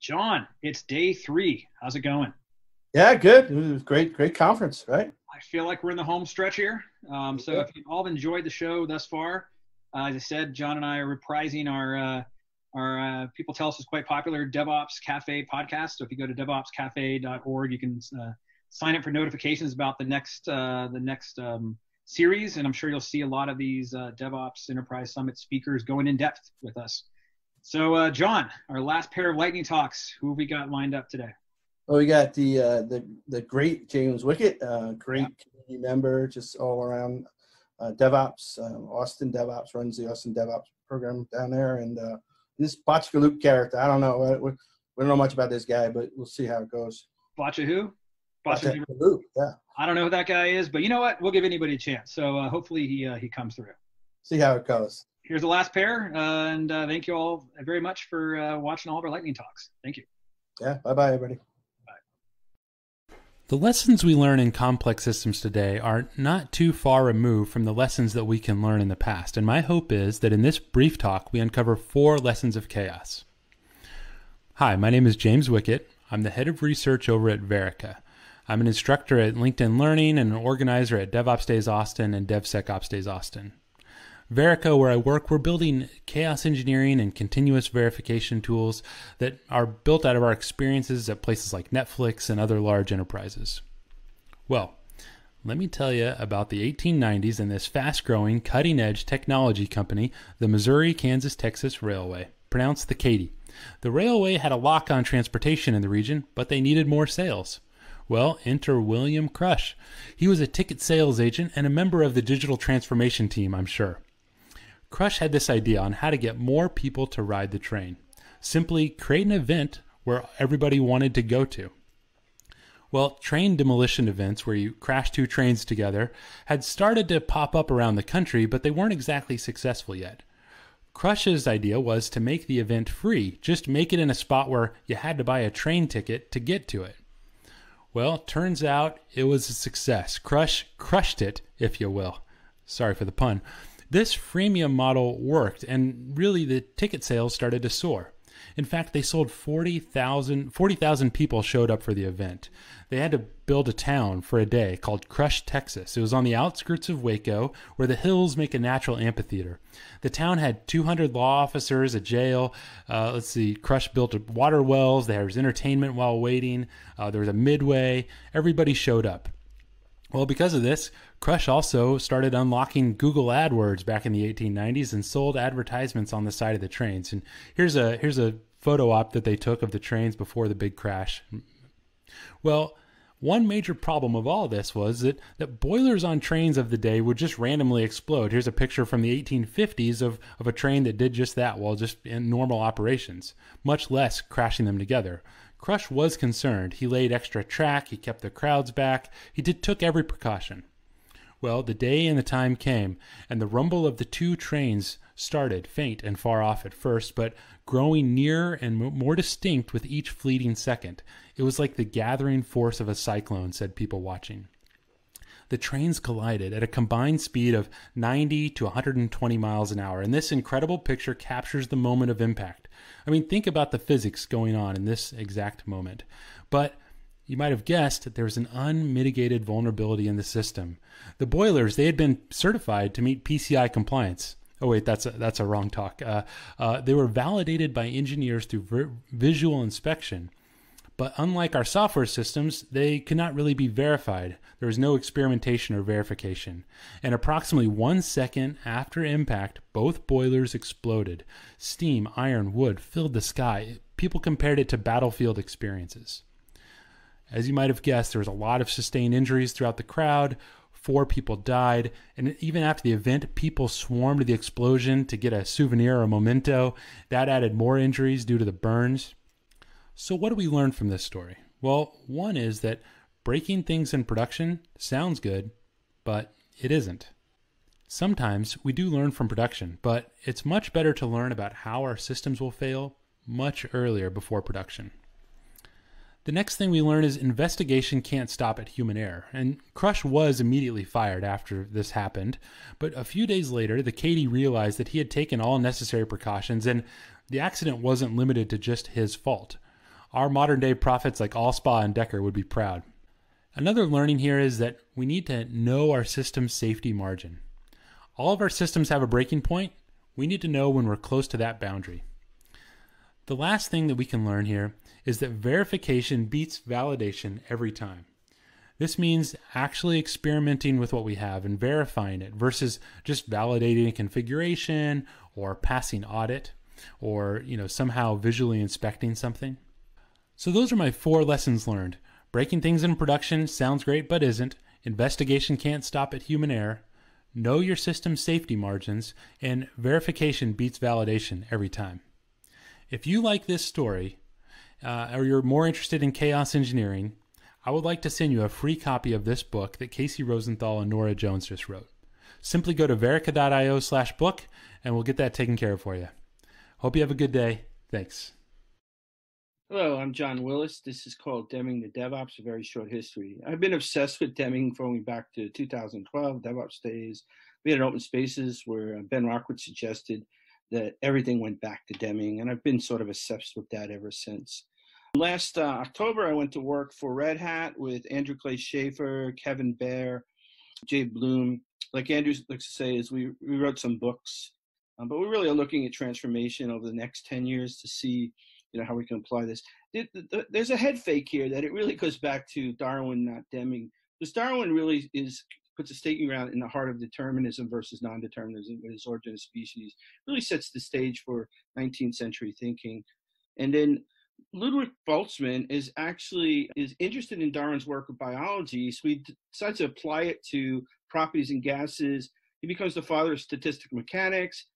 John, it's day 3. How's it going? Yeah, good. It was a great conference, right? I feel like we're in the home stretch here. So Yeah. if you've all enjoyed the show thus far, as I said, John and I are reprising our people tell us is quite popular DevOps Cafe podcast. So if you go to devopscafe.org, you can sign up for notifications about the next series, and I'm sure you'll see a lot of these DevOps Enterprise Summit speakers going in depth with us. So, John, our last pair of lightning talks. Who have we got lined up today? Well, we got the great James Wickett, great Yeah. community member, just all around DevOps. Austin DevOps runs the Austin DevOps program down there, and this Botchka character. I don't know. We don't know much about this guy, but we'll see how it goes. Botcha who? Botchka, yeah. I don't know who that guy is, but you know what? We'll give anybody a chance. So hopefully he comes through. See how it goes. Here's the last pair, and thank you all very much for watching all of our lightning talks. Thank you. Yeah. Bye, everybody. The lessons we learn in complex systems today are not too far removed from the lessons that we can learn in the past, and my hope is that in this brief talk we uncover 4 lessons of chaos. Hi, my name is James Wickett. I'm the head of research over at Verica. I'm an instructor at LinkedIn Learning and an organizer at DevOps Days Austin and DevSecOps Days Austin. Verica, where I work, we're building chaos engineering and continuous verification tools that are built out of our experiences at places like Netflix and other large enterprises. Well, let me tell you about the 1890s and this fast-growing, cutting-edge technology company, the Missouri-Kansas-Texas Railway, pronounced the Katy. The railway had a lock on transportation in the region, but they needed more sales. Well, enter William Crush. He was a ticket sales agent and a member of the digital transformation team, I'm sure. Crush had this idea on how to get more people to ride the train. Simply create an event where everybody wanted to go to. Well, train demolition events where you crash 2 trains together had started to pop up around the country, but they weren't exactly successful yet. Crush's idea was to make the event free, just make it in a spot where you had to buy a train ticket to get to it. Well, turns out it was a success. Crush crushed it, if you will. Sorry for the pun. This freemium model worked, and really the ticket sales started to soar. In fact, they sold 40,000 people showed up for the event. They had to build a town for a day called Crush, Texas. It was on the outskirts of Waco, where the hills make a natural amphitheater. The town had 200 law officers, a jail. Crush built water wells. There was entertainment while waiting. There was a midway. Everybody showed up. Well, because of this, Crush also started unlocking Google AdWords back in the 1890s and sold advertisements on the side of the trains. And here's a photo op that they took of the trains before the big crash. Well, one major problem of all this was that boilers on trains of the day would just randomly explode. Here's a picture from the 1850s of a train that did just that while just in normal operations, much less crashing them together. Crush was concerned. He laid extra track, he kept the crowds back, he took every precaution. Well, the day and the time came, and the rumble of the 2 trains started, faint and far off at first, but growing nearer and more distinct with each fleeting second. It was like the gathering force of a cyclone, said people watching. The trains collided at a combined speed of 90 to 120 miles an hour, and this incredible picture captures the moment of impact. I mean, think about the physics going on in this exact moment. But you might have guessed that there was an unmitigated vulnerability in the system. The boilers, they had been certified to meet PCI compliance. Oh wait, that's a wrong talk. They were validated by engineers through visual inspection. But unlike our software systems, they could not really be verified. There was no experimentation or verification. And approximately 1 second after impact, both boilers exploded. Steam, iron, wood filled the sky. People compared it to battlefield experiences. As you might have guessed, there was a lot of sustained injuries throughout the crowd. 4 people died. And even after the event, people swarmed to the explosion to get a souvenir or a memento. That added more injuries due to the burns. So what do we learn from this story? Well, one is that breaking things in production sounds good, but it isn't. Sometimes we do learn from production, but it's much better to learn about how our systems will fail much earlier before production. The next thing we learn is investigation can't stop at human error, and Crush was immediately fired after this happened, but a few days later, the Katy realized that he had taken all necessary precautions, and the accident wasn't limited to just his fault. Our modern day prophets like Allspaw and Decker would be proud. Another learning here is that we need to know our system's safety margin. All of our systems have a breaking point. We need to know when we're close to that boundary. The last thing that we can learn here is that verification beats validation every time. This means actually experimenting with what we have and verifying it versus just validating a configuration or passing audit or, somehow visually inspecting something. So those are my 4 lessons learned. Breaking things in production sounds great but isn't. Investigation can't stop at human error. Know your system's safety margins, and verification beats validation every time. If you like this story, or you're more interested in chaos engineering, I would like to send you a free copy of this book that Casey Rosenthal and Nora Jones just wrote. Simply go to verica.io/book and we'll get that taken care of for you. Hope you have a good day. Thanks. Hello, I'm John Willis. This is called Deming the DevOps, a very short history. I've been obsessed with Deming going back to 2012, DevOps days. We had Open Spaces where Ben Rockwood suggested that everything went back to Deming, and I've been sort of obsessed with that ever since. Last October, I went to work for Red Hat with Andrew Clay Schaefer, Kevin Baer, Jay Bloom. Like Andrew likes to say, is we wrote some books, but we really are looking at transformation over the next 10 years to see how we can apply this. There's a head fake here that it really goes back to Darwin, not Deming. Because Darwin really puts a staking ground in the heart of determinism versus non-determinism with his Origin of Species. Really sets the stage for 19th century thinking. And then Ludwig Boltzmann is interested in Darwin's work with biology, so he decides to apply it to properties in gases. He becomes the father of statistical mechanics,